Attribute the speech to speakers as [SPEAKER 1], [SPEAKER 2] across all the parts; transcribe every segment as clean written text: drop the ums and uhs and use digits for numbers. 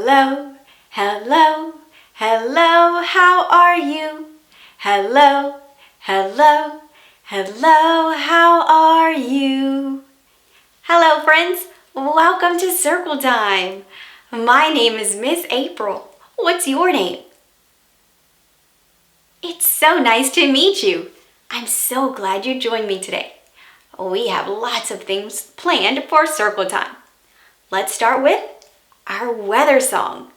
[SPEAKER 1] Hello, hello, hello, how are you? Hello, hello, hello, how are you? Hello friends, welcome to Circle Time. My name is Miss April. What's your name? It's so nice to meet you. I'm so glad you joined me today. We have lots of things planned for Circle Time. Let's start with our weather song.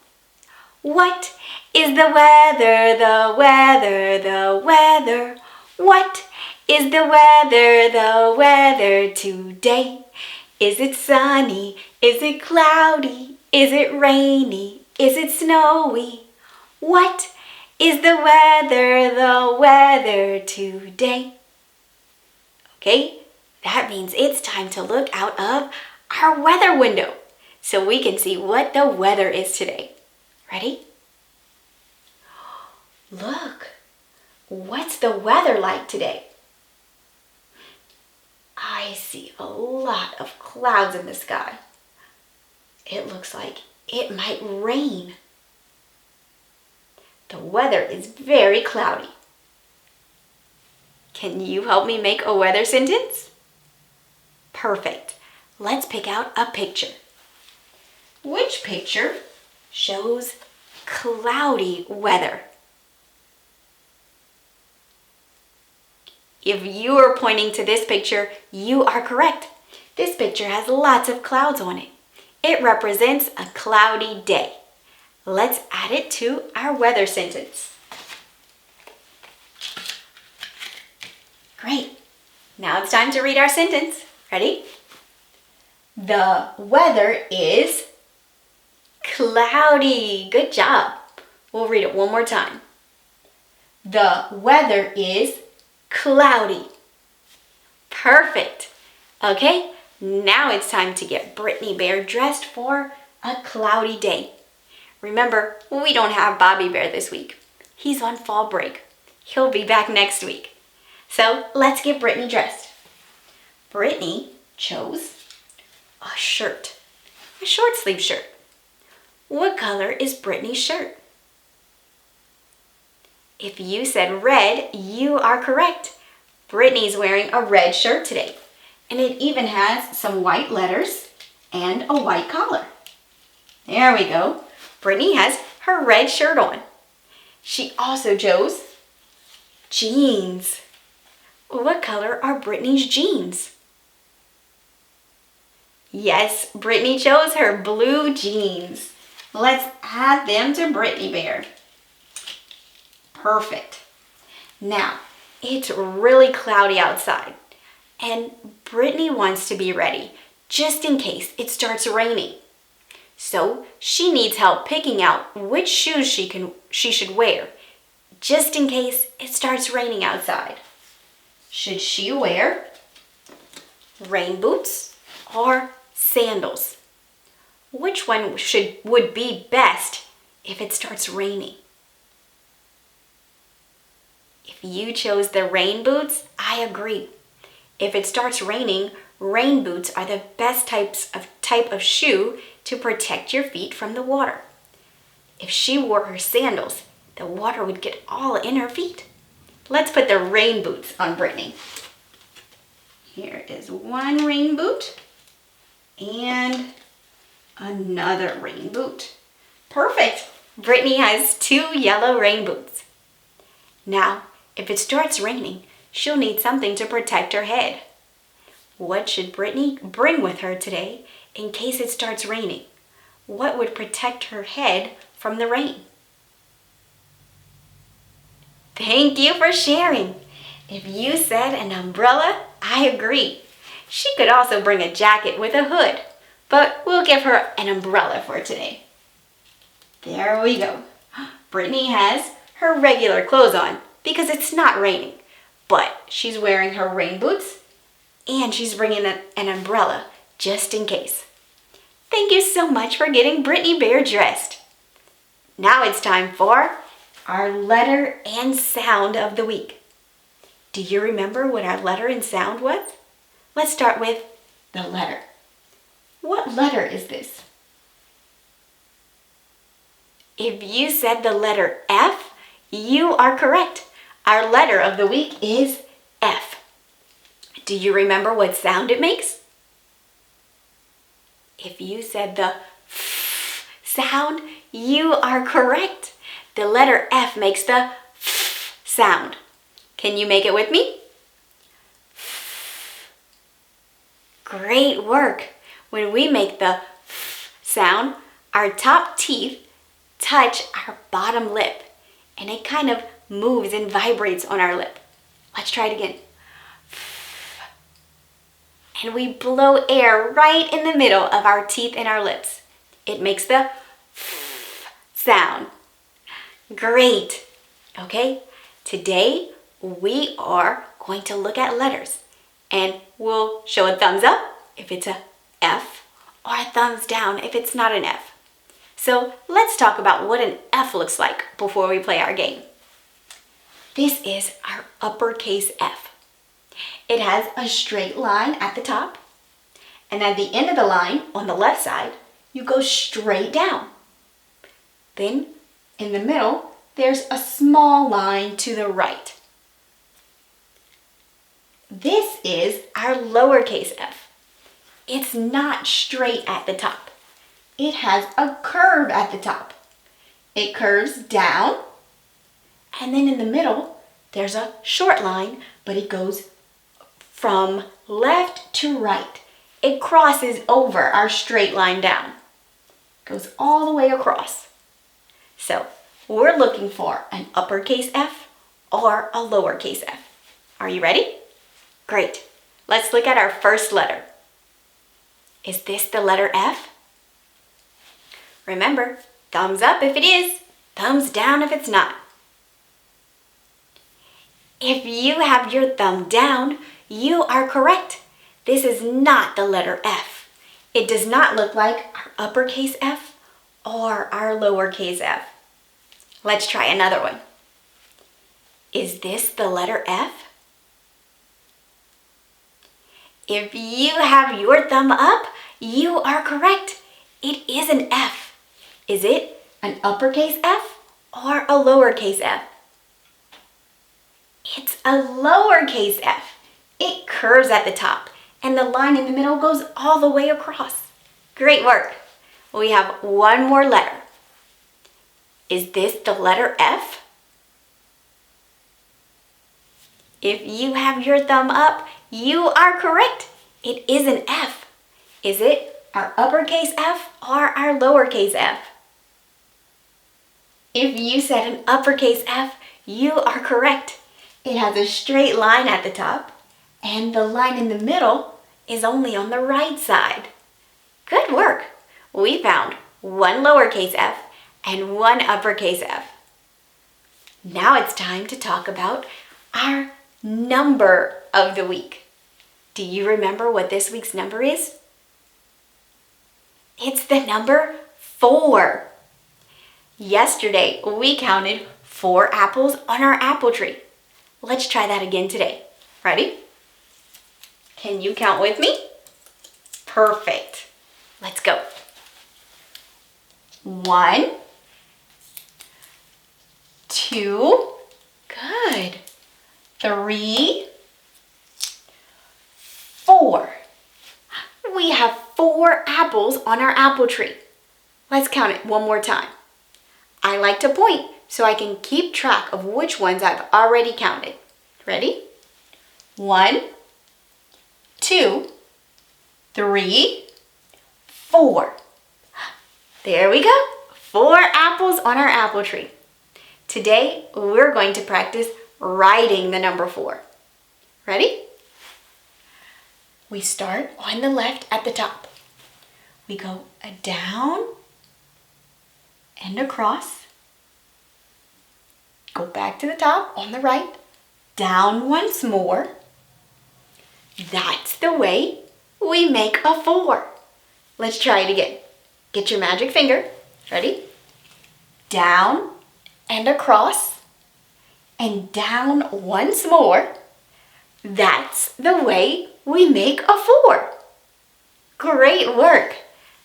[SPEAKER 1] What is the weather, the weather, the weather? What is the weather today? Is it sunny? Is it cloudy? Is it rainy? Is it snowy? What is the weather today? Okay, that means it's time to look out of our weather window so we can see what the weather is today. Ready? Look, what's the weather like today? I see a lot of clouds in the sky. It looks like it might rain. The weather is very cloudy. Can you help me make a weather sentence? Perfect. Let's pick out a picture. Which picture shows cloudy weather? If you are pointing to this picture, you are correct. This picture has lots of clouds on it. It represents a cloudy day. Let's add it to our weather sentence. Great. Now it's time to read our sentence. Ready? The weather is cloudy. Good job. We'll read it one more time. The weather is cloudy. Perfect. Okay, now it's time to get Britney Bear dressed for a cloudy day. Remember, we don't have Bobby Bear this week. He's on fall break. He'll be back next week. So let's get Britney dressed. Britney chose a shirt, a short sleeve shirt. What color is Britney's shirt? If you said red, you are correct. Britney's wearing a red shirt today, and it even has some white letters and a white collar. There we go. Britney has her red shirt on. She also chose jeans. What color are Britney's jeans? Yes, Britney chose her blue jeans. Let's add them to Britney Bear. Perfect. Now, it's really cloudy outside, and Britney wants to be ready just in case it starts raining. So she needs help picking out which shoes she should wear just in case it starts raining outside. Should she wear rain boots or sandals? Which one would be best if it starts raining? If you chose the rain boots, I agree. If it starts raining, rain boots are the best type of shoe to protect your feet from the water. If she wore her sandals, the water would get all in her feet. Let's put the rain boots on Britney. Here is one rain boot and another rain boot. Perfect. Britney has 2 yellow rain boots. Now, if it starts raining, she'll need something to protect her head. What should Britney bring with her today in case it starts raining? What would protect her head from the rain? Thank you for sharing. If you said an umbrella, I agree. She could also bring a jacket with a hood, but we'll give her an umbrella for today. There we go. Britney has her regular clothes on because it's not raining, but she's wearing her rain boots and she's bringing an umbrella just in case. Thank you so much for getting Britney Bear dressed. Now it's time for our letter and sound of the week. Do you remember what our letter and sound was? Let's start with the letter. What letter is this? If you said the letter F, you are correct. Our letter of the week is F. Do you remember what sound it makes? If you said the F sound, you are correct. The letter F makes the F sound. Can you make it with me? Great work. When we make the F sound, our top teeth touch our bottom lip, and it kind of moves and vibrates on our lip. Let's try it again. And we blow air right in the middle of our teeth and our lips. It makes the F sound. Great. Okay, today we are going to look at letters, and we'll show a thumbs up if it's a F or a thumbs down if it's not an F. So let's talk about what an F looks like before we play our game. This is our uppercase F. It has a straight line at the top, and at the end of the line on the left side, you go straight down. Then in the middle, there's a small line to the right. This is our lowercase f. It's not straight at the top. It has a curve at the top. It curves down, and then in the middle, there's a short line, but it goes from left to right. It crosses over our straight line down. Goes all the way across. So we're looking for an uppercase F or a lowercase f. Are you ready? Great. Let's look at our first letter. Is this the letter F? Remember, thumbs up if it is, thumbs down if it's not. If you have your thumb down, you are correct. This is not the letter F. It does not look like our uppercase F or our lowercase f. Let's try another one. Is this the letter F? If you have your thumb up, you are correct. It is an F. Is it an uppercase F or a lowercase f? It's a lowercase f. It curves at the top, and the line in the middle goes all the way across. Great work. We have one more letter. Is this the letter F? If you have your thumb up, you are correct. It is an F. Is it our uppercase F or our lowercase f? If you said an uppercase F, you are correct. It has a straight line at the top, and the line in the middle is only on the right side. Good work. We found one lowercase f and one uppercase f. Now it's time to talk about our number of the week. Do you remember what this week's number is? It's the number 4. Yesterday, we counted 4 apples on our apple tree. Let's try that again today. Ready? Can you count with me? Perfect. Let's go. 1, 2, good. 3, 4. We have 4 apples on our apple tree. Let's count it one more time. I like to point so I can keep track of which ones I've already counted. Ready? 1, 2, 3, 4. There we go. 4 apples on our apple tree. Today, we're going to practice writing the number 4. Ready? We start on the left at the top. We go down and across. Go back to the top on the right. Down once more. That's the way we make a 4. Let's try it again. Get your magic finger. Ready? Down and across. And down once more. That's the way we make a 4. Great work.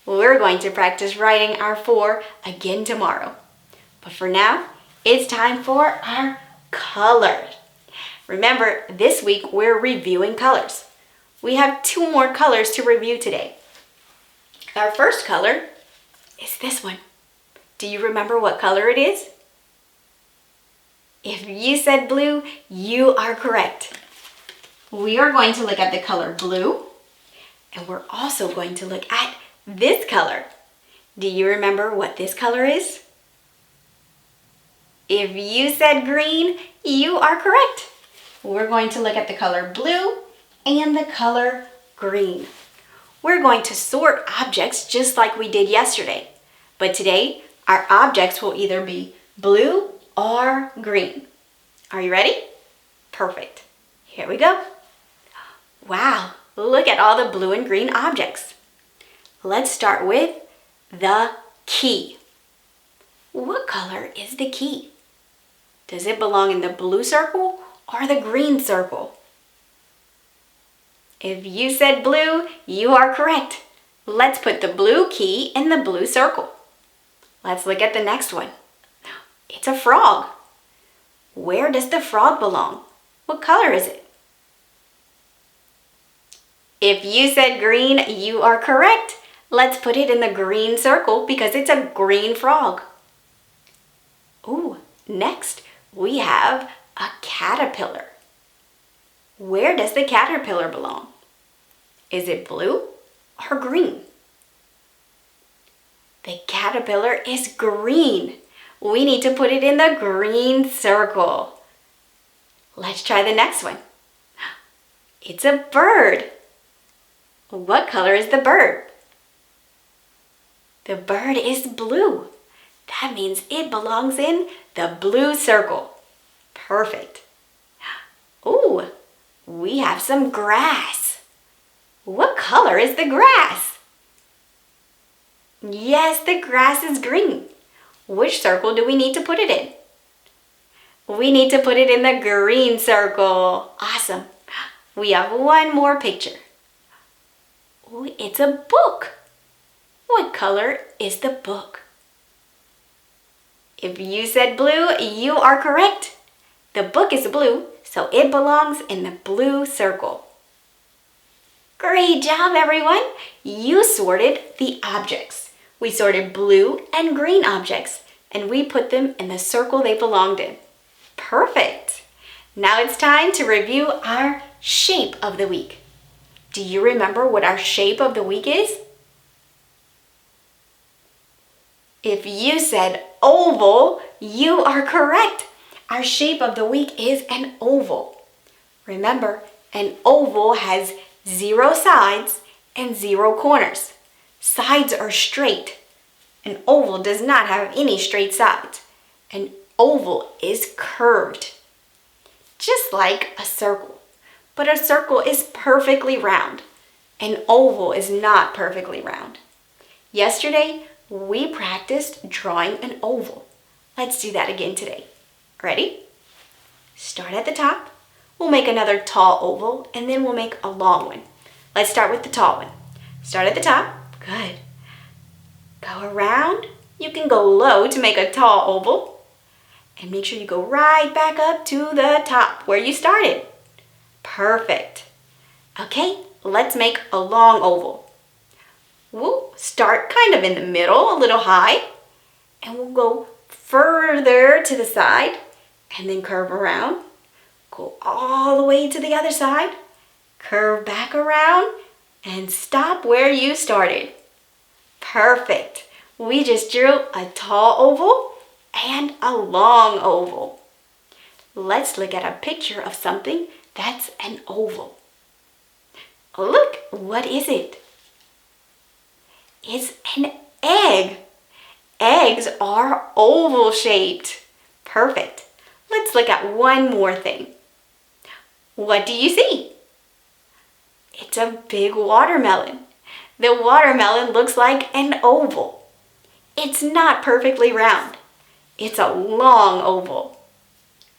[SPEAKER 1] We're going to practice writing our 4 again tomorrow. But for now, it's time for our colors. Remember, this week we're reviewing colors. We have 2 more colors to review today. Our first color is this one. Do you remember what color it is? If you said blue, you are correct. We are going to look at the color blue, and we're also going to look at this color. Do you remember what this color is? If you said green, you are correct. We're going to look at the color blue and the color green. We're going to sort objects just like we did yesterday. But today, our objects will either be blue or green. Are you ready? Perfect. Here we go. Wow, look at all the blue and green objects. Let's start with the key. What color is the key? Does it belong in the blue circle or the green circle? If you said blue, you are correct. Let's put the blue key in the blue circle. Let's look at the next one. It's a frog. Where does the frog belong? What color is it? If you said green, you are correct. Let's put it in the green circle because it's a green frog. Ooh, next we have a caterpillar. Where does the caterpillar belong? Is it blue or green? The caterpillar is green. We need to put it in the green circle. Let's try the next one. It's a bird. What color is the bird? The bird is blue. That means it belongs in the blue circle. Perfect. Ooh, we have some grass. What color is the grass? Yes, the grass is green. Which circle do we need to put it in? We need to put it in the green circle. Awesome. We have one more picture. Ooh, it's a book. What color is the book? If you said blue, you are correct. The book is blue, so it belongs in the blue circle. Great job, everyone! You sorted the objects. We sorted blue and green objects, and we put them in the circle they belonged in. Perfect! Now it's time to review our shape of the week. Do you remember what our shape of the week is? If you said oval, you are correct. Our shape of the week is an oval. Remember, an oval has 0 sides and 0 corners. Sides are straight. An oval does not have any straight sides. An oval is curved, just like a circle. But a circle is perfectly round. An oval is not perfectly round. Yesterday, we practiced drawing an oval. Let's do that again today. Ready? Start at the top. We'll make another tall oval, and then we'll make a long one. Let's start with the tall one. Start at the top. Good. Go around. You can go low to make a tall oval. And make sure you go right back up to the top where you started. Perfect. Okay, let's make a long oval. We'll start kind of in the middle, a little high, and we'll go further to the side and then curve around. Go all the way to the other side, curve back around, and stop where you started. Perfect. We just drew a tall oval and a long oval. Let's look at a picture of something that's an oval. Look, what is it? It's an egg. Eggs are oval shaped. Perfect. Let's look at one more thing. What do you see? It's a big watermelon. The watermelon looks like an oval. It's not perfectly round. It's a long oval.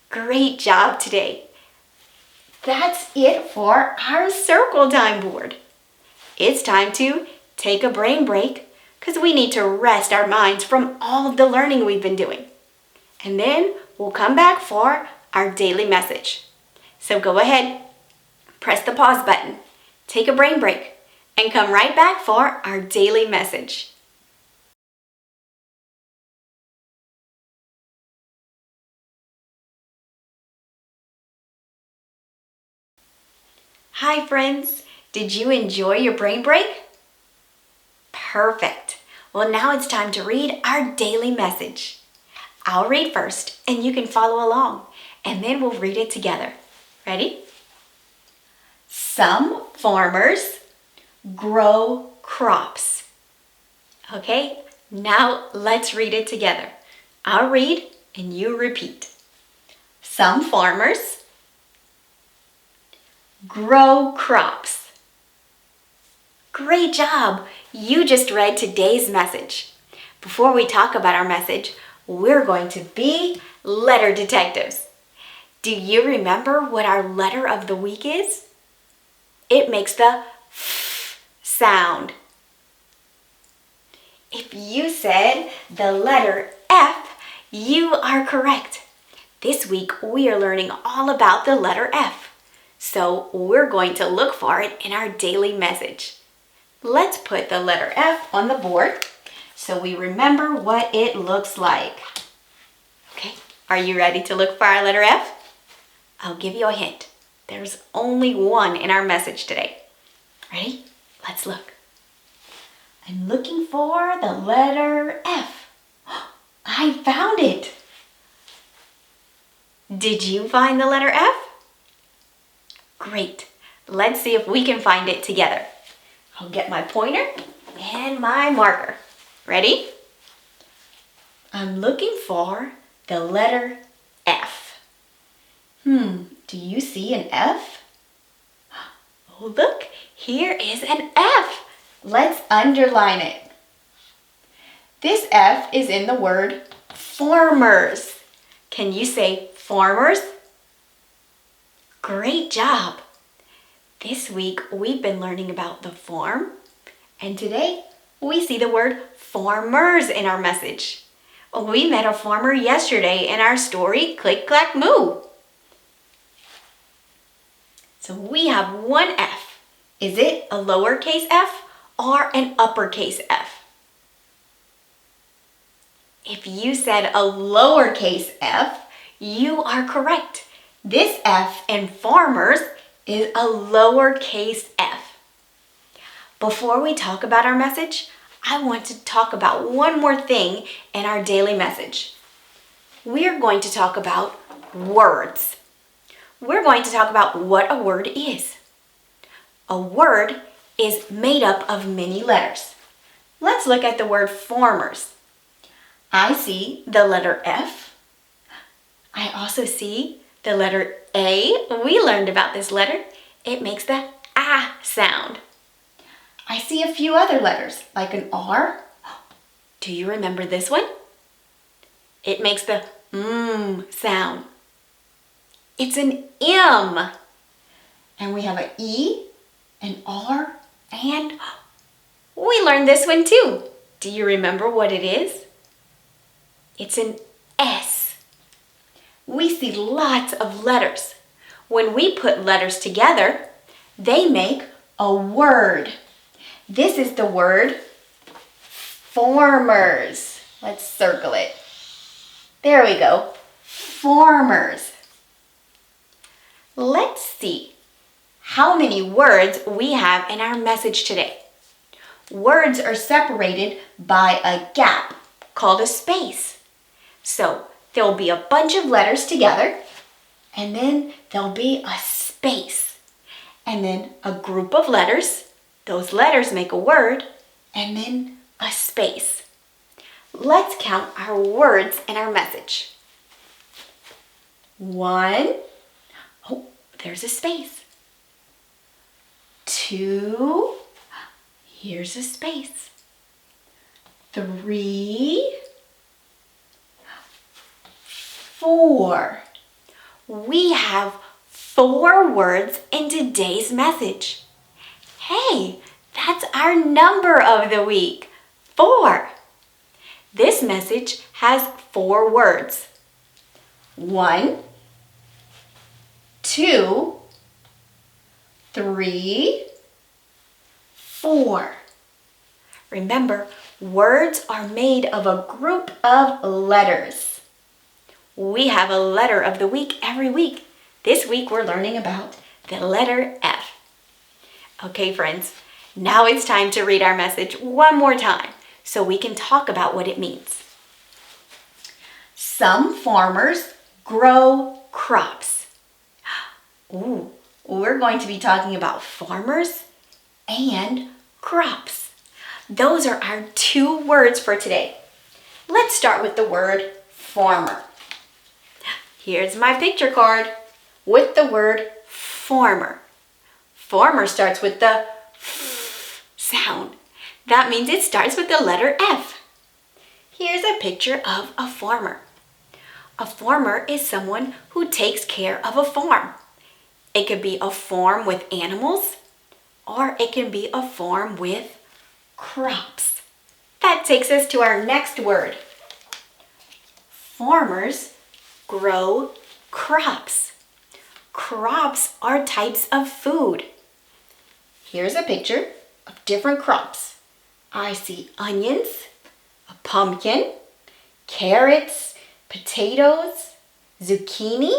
[SPEAKER 1] Great job today. That's it for our circle time board. It's time to take a brain break because we need to rest our minds from all of the learning we've been doing. and then we'll come back for our daily message. So go ahead, press the pause button, take a brain break, and come right back for our daily message. Hi friends, did you enjoy your brain break? Perfect. Well, now it's time to read our daily message. I'll read first and you can follow along, and then we'll read it together. Ready? Some farmers grow crops. Okay, now let's read it together. I'll read and you repeat. Some farmers grow crops. Great job! You just read today's message. Before we talk about our message, we're going to be letter detectives. Do you remember what our letter of the week is? It makes the F sound. If you said the letter F, you are correct. This week we are learning all about the letter F. So we're going to look for it in our daily message. Let's put the letter F on the board so we remember what it looks like. Okay, are you ready to look for our letter F? I'll give you a hint. There's only one in our message today. Ready? Let's look. I'm looking for the letter F. I found it. Did you find the letter F? Great. Let's see if we can find it together. I'll get my pointer and my marker. Ready? I'm looking for the letter F. Do you see an F? Oh, look, here is an F. Let's underline it. This F is in the word farmers. Can you say farmers? Great job. This week we've been learning about the farm, and today we see the word farmers in our message. We met a farmer yesterday in our story, Click Clack Moo. So we have one F. Is it a lowercase f or an uppercase F? If you said a lowercase f, you are correct. This F in farmers is a lowercase f. Before we talk about our message, I want to talk about one more thing in our daily message. We're going to talk about words. We're going to talk about what a word is. A word is made up of many letters. Let's look at the word farmers. I see the letter F. I also see the letter A. We learned about this letter. It makes the A sound. I see a few other letters, like an R. Do you remember this one? It makes the sound. It's an M. And we have an E, an R, and we learned this one too. Do you remember what it is? It's an S. We see lots of letters. When we put letters together, they make a word. This is the word farmers. Let's circle it. There we go. Farmers. Let's see how many words we have in our message today. Words are separated by a gap called a space. So there will be a bunch of letters together, and then there'll be a space. And then a group of letters. Those letters make a word, and then a space. Let's count our words in our message. 1. Oh, there's a space. 2. Here's a space. 3. 4. We have 4 words in today's message. Hey, that's our number of the week, 4. This message has 4 words. 1, 2, 3, 4. Remember, words are made of a group of letters. We have a letter of the week every week. This week we're learning about the letter F. Okay, friends, now it's time to read our message one more time so we can talk about what it means. Some farmers grow crops. Ooh, we're going to be talking about farmers and crops. Those are our 2 words for today. Let's start with the word farmer. Here's my picture card with the word farmer. Farmer starts with the F sound. That means it starts with the letter F. Here's a picture of a farmer. A farmer is someone who takes care of a farm. It could be a farm with animals, or it can be a farm with crops. That takes us to our next word. Farmers grow crops. Crops are types of food. Here's a picture of different crops. I see onions, a pumpkin, carrots, potatoes, zucchini,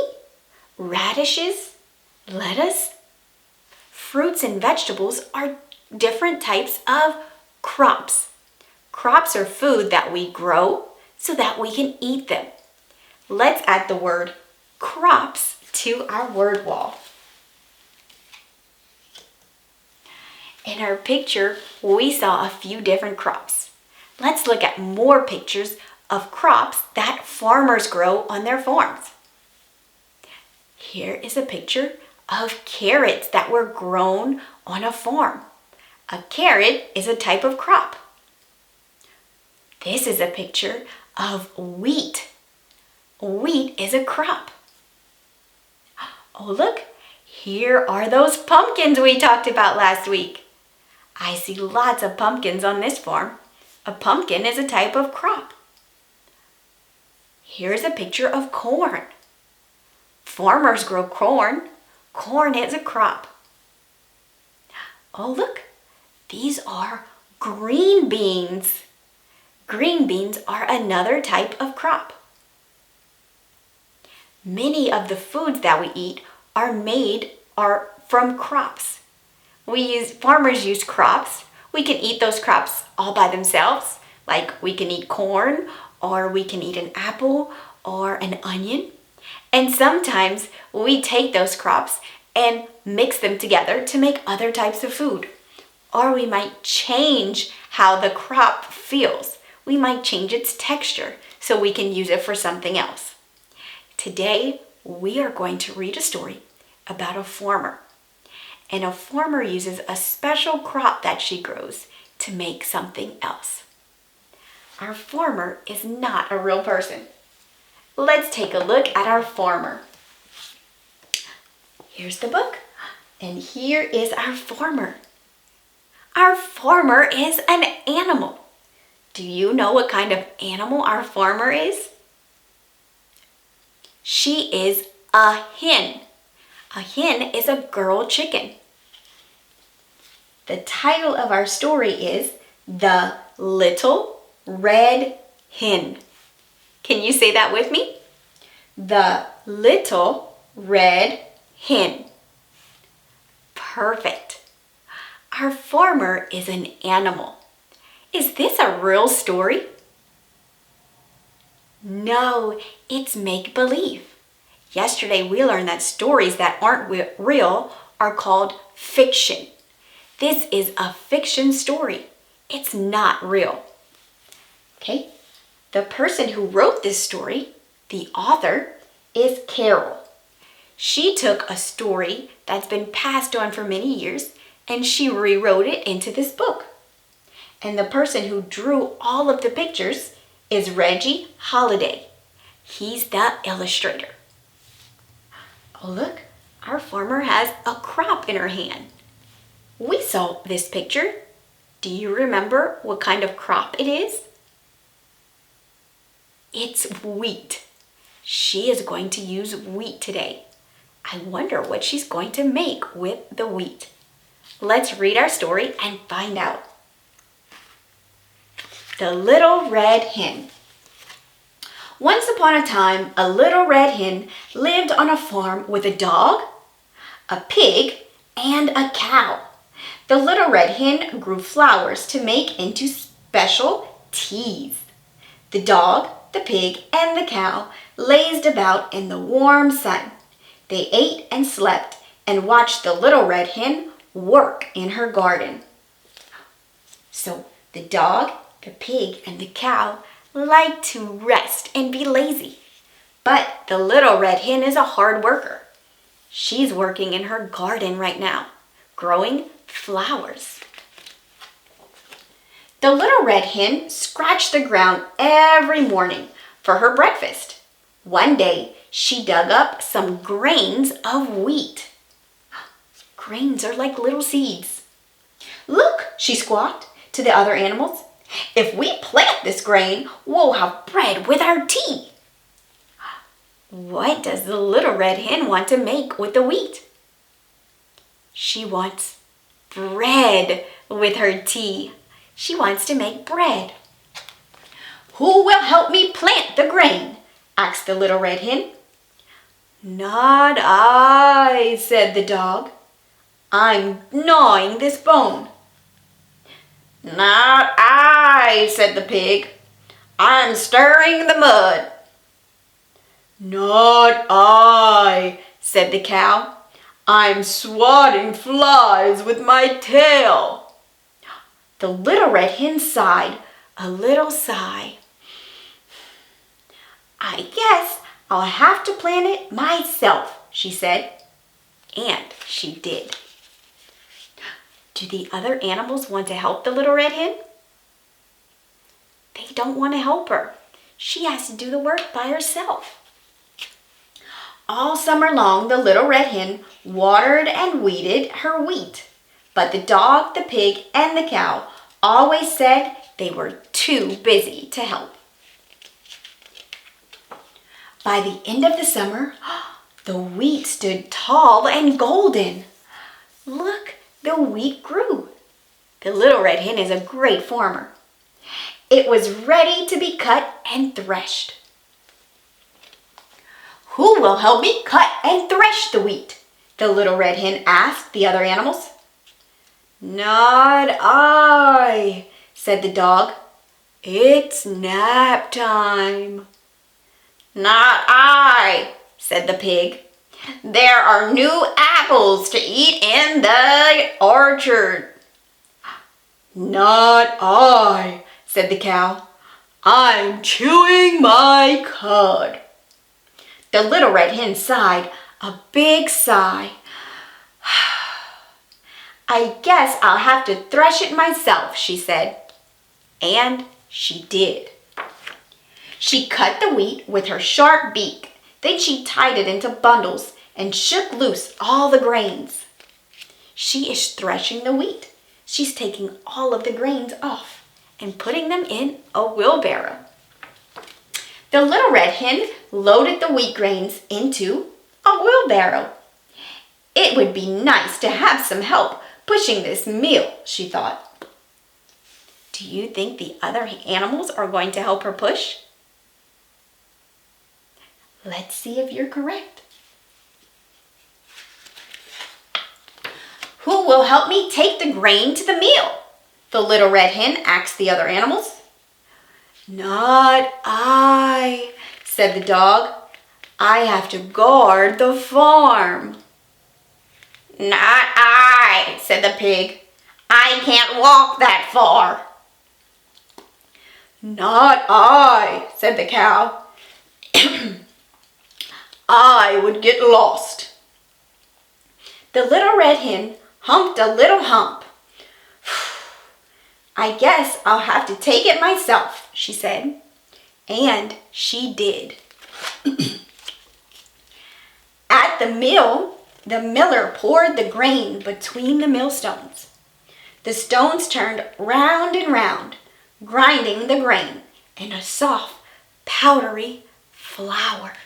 [SPEAKER 1] radishes, lettuce. Fruits and vegetables are different types of crops. Crops are food that we grow so that we can eat them. Let's add the word crops to our word wall. In our picture, we saw a few different crops. Let's look at more pictures of crops that farmers grow on their farms. Here is a picture of carrots that were grown on a farm. A carrot is a type of crop. This is a picture of wheat. Wheat is a crop. Oh, look, here are those pumpkins we talked about last week. I see lots of pumpkins on this farm. A pumpkin is a type of crop. Here's a picture of corn. Farmers grow corn. Corn is a crop. Oh, look, these are green beans. Green beans are another type of crop. Many of the foods that we eat are from crops. Farmers use crops. We can eat those crops all by themselves, like we can eat corn, or we can eat an apple or an onion. And sometimes we take those crops and mix them together to make other types of food. Or we might change how the crop feels. We might change its texture so we can use it for something else. Today, we are going to read a story about a farmer. And a farmer uses a special crop that she grows to make something else. Our farmer is not a real person. Let's take a look at our farmer. Here's the book, and here is our farmer. Our farmer is an animal. Do you know what kind of animal our farmer is? She is a hen. A hen is a girl chicken. The title of our story is The Little Red Hen. Can you say that with me? The Little Red Hen. Perfect. Our farmer is an animal. Is this a real story? No, it's make-believe. Yesterday we learned that stories that aren't real are called fiction. This is a fiction story. It's not real. Okay? The person who wrote this story, the author, is Carol. She took a story that's been passed on for many years and she rewrote it into this book. And the person who drew all of the pictures is Reggie Holiday. He's the illustrator. Oh, look, our farmer has a crop in her hand. We saw this picture. Do you remember what kind of crop it is? It's wheat. She is going to use wheat today. I wonder what she's going to make with the wheat. Let's read our story and find out. The Little Red Hen. Once upon a time, a little red hen lived on a farm with a dog, a pig, and a cow. The little red hen grew flowers to make into special teas. The dog, the pig, and the cow lazed about in the warm sun. They ate and slept and watched the little red hen work in her garden. So the dog, the pig, and the cow like to rest and be lazy. But the little red hen is a hard worker. She's working in her garden right now, growing flowers. The little red hen scratched the ground every morning for her breakfast. One day, she dug up some grains of wheat. Grains are like little seeds. "Look," she squawked to the other animals. "If we plant this grain, we'll have bread with our tea." What does the little red hen want to make with the wheat? She wants bread with her tea. She wants to make bread. "Who will help me plant the grain?" asked the little red hen. "Not I," said the dog. "I'm gnawing this bone." "Not I," said the pig. "I'm stirring the mud." "Not I," said the cow. "I'm swatting flies with my tail." The little red hen sighed a little sigh. "I guess I'll have to plant it myself," she said. And she did. Do the other animals want to help the little red hen? They don't want to help her. She has to do the work by herself. All summer long, the little red hen watered and weeded her wheat. But the dog, the pig, and the cow always said they were too busy to help. By the end of the summer, the wheat stood tall and golden. Look, the wheat grew. The little red hen is a great farmer. It was ready to be cut and threshed. "Who will help me cut and thresh the wheat?" the little red hen asked the other animals. "Not I," said the dog. "It's nap time." "Not I," said the pig. "There are new apples to eat in the orchard." "Not I," said the cow. "I'm chewing my cud." The little red hen sighed a big sigh. "I guess I'll have to thresh it myself," she said. And she did. She cut the wheat with her sharp beak. Then she tied it into bundles and shook loose all the grains. She is threshing the wheat. She's taking all of the grains off and putting them in a wheelbarrow. The little red hen loaded the wheat grains into a wheelbarrow. It would be nice to have some help pushing this meal, she thought. Do you think the other animals are going to help her push? Let's see if you're correct. "Who will help me take the grain to the meal?" the little red hen asked the other animals. "Not I," said the dog. "I have to guard the farm." "Not I," said the pig. "I can't walk that far." "Not I," said the cow. "I would get lost." The little red hen humped a little hump. "I guess I'll have to take it myself," she said. And she did. At the mill, the miller poured the grain between the millstones. The stones turned round and round, grinding the grain in a soft, powdery flour.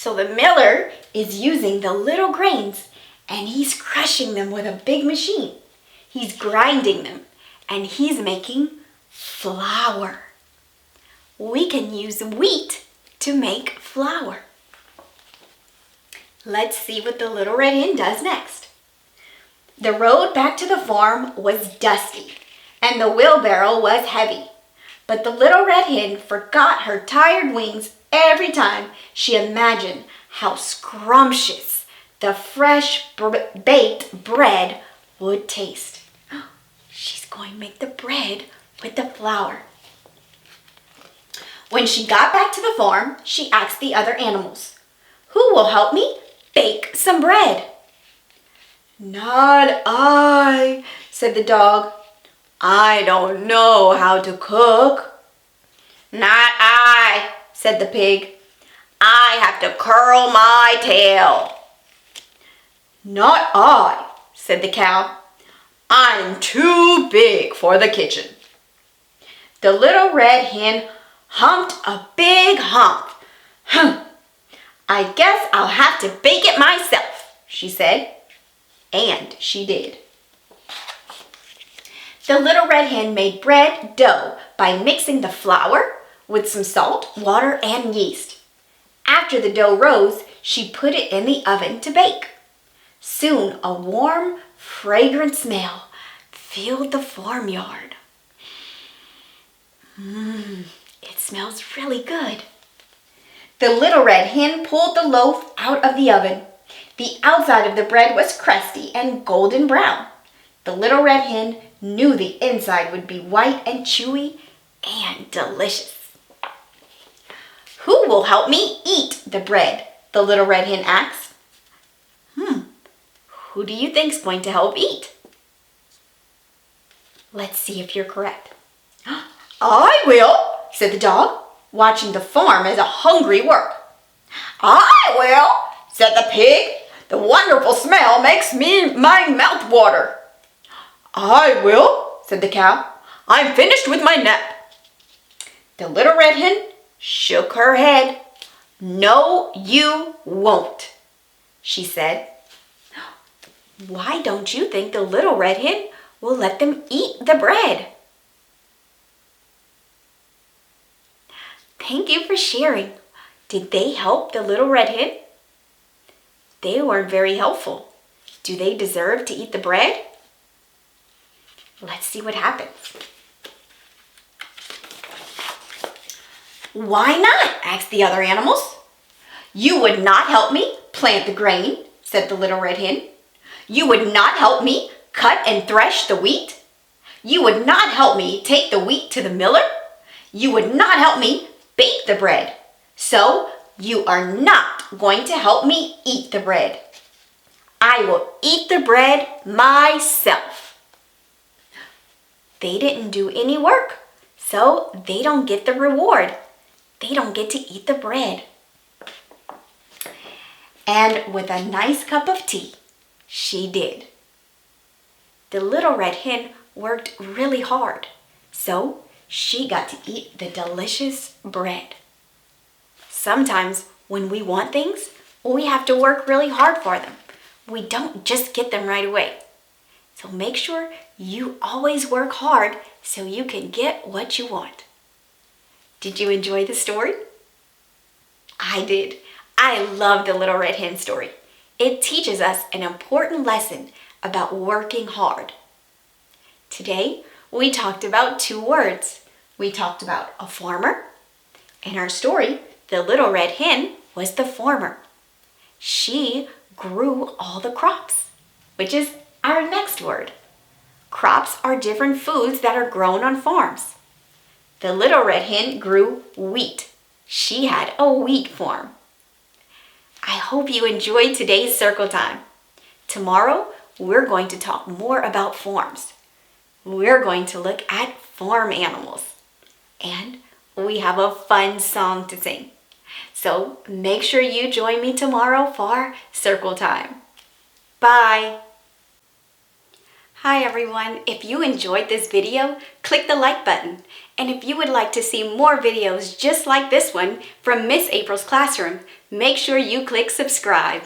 [SPEAKER 1] So the miller is using the little grains and he's crushing them with a big machine. He's grinding them and he's making flour. We can use wheat to make flour. Let's see what the Little Red Hen does next. The road back to the farm was dusty and the wheelbarrow was heavy. But the Little Red Hen forgot her tired wings every time she imagined how scrumptious the fresh baked bread would taste. She's going to make the bread with the flour. When she got back to the farm, she asked the other animals, "Who will help me bake some bread?" "Not I," said the dog. "I don't know how to cook." "Not I," said the pig. "I have to curl my tail." "Not I," said the cow. "I'm too big for the kitchen." The Little Red Hen humped a big hump. "I guess I'll have to bake it myself," she said. And she did. The Little Red Hen made bread dough by mixing the flour with some salt, water, and yeast. After the dough rose, she put it in the oven to bake. Soon a warm, fragrant smell filled the farmyard. It smells really good. The Little Red Hen pulled the loaf out of the oven. The outside of the bread was crusty and golden brown. The Little Red Hen knew the inside would be white and chewy and delicious. "Who will help me eat the bread?" the Little Red Hen asked. Who do you think's going to help eat? Let's see if you're correct. "I will," said the dog, watching the farm as a hungry work. "I will," said the pig. "The wonderful smell makes my mouth water." "I will," said the cow. "I'm finished with my nap." The Little Red Hen shook her head. "No, you won't," she said. Why don't you think the Little Red Hen will let them eat the bread? Thank you for sharing. Did they help the Little Red Hen? They weren't very helpful. Do they deserve to eat the bread? Let's see what happens. "Why not?" asked the other animals. "You would not help me plant the grain," said the Little Red Hen. "You would not help me cut and thresh the wheat. You would not help me take the wheat to the miller. You would not help me bake the bread. So you are not going to help me eat the bread. I will eat the bread myself." They didn't do any work, so they don't get the reward. They don't get to eat the bread. And with a nice cup of tea, she did. The Little Red Hen worked really hard, so she got to eat the delicious bread. Sometimes when we want things, we have to work really hard for them. We don't just get them right away. So make sure you always work hard so you can get what you want. Did you enjoy the story? I did. I love the Little Red Hen story. It teaches us an important lesson about working hard. Today, we talked about 2 words. We talked about a farmer. In our story, the Little Red Hen was the farmer. She grew all the crops, which is our next word. Crops are different foods that are grown on farms. The Little Red Hen grew wheat. She had a wheat farm. I hope you enjoyed today's circle time. Tomorrow, we're going to talk more about farms. We're going to look at farm animals. And we have a fun song to sing. So make sure you join me tomorrow for circle time. Bye. Hi everyone, if you enjoyed this video, click the like button. And if you would like to see more videos just like this one from Miss April's classroom, make sure you click subscribe.